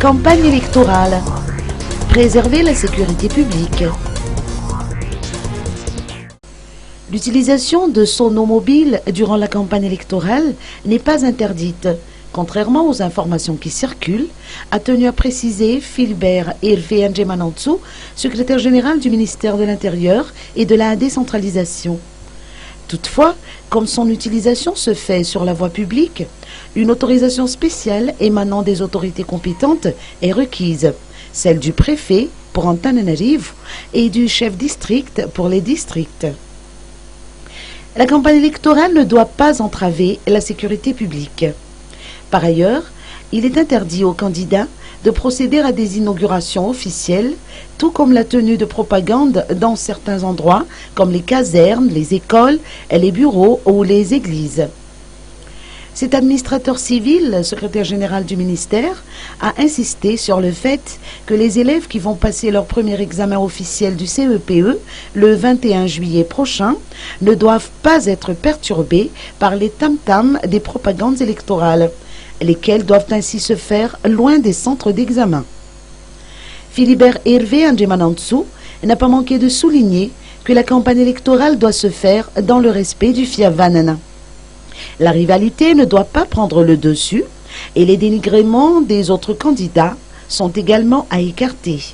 Campagne électorale. Préserver la sécurité publique. L'utilisation de sonomobiles durant la campagne électorale n'est pas interdite, contrairement aux informations qui circulent, a tenu à préciser Philibert Hervé Ndjemanantsou, secrétaire général du ministère de l'Intérieur et de la décentralisation. Toutefois, comme son utilisation se fait sur la voie publique, une autorisation spéciale émanant des autorités compétentes est requise, celle du préfet pour Antananarivo et du chef district pour les districts. La campagne électorale ne doit pas entraver la sécurité publique. Par ailleurs, il est interdit aux candidats de procéder à des inaugurations officielles, tout comme la tenue de propagande dans certains endroits, comme les casernes, les écoles, les bureaux ou les églises. Cet administrateur civil, secrétaire général du ministère, a insisté sur le fait que les élèves qui vont passer leur premier examen officiel du CEPE le 21 juillet prochain ne doivent pas être perturbés par les tam-tams des propagandes électorales, lesquelles doivent ainsi se faire loin des centres d'examen. Philibert Hervé Ndjemanantsou n'a pas manqué de souligner que la campagne électorale doit se faire dans le respect du Fiavanana. La rivalité ne doit pas prendre le dessus et les dénigrements des autres candidats sont également à écarter.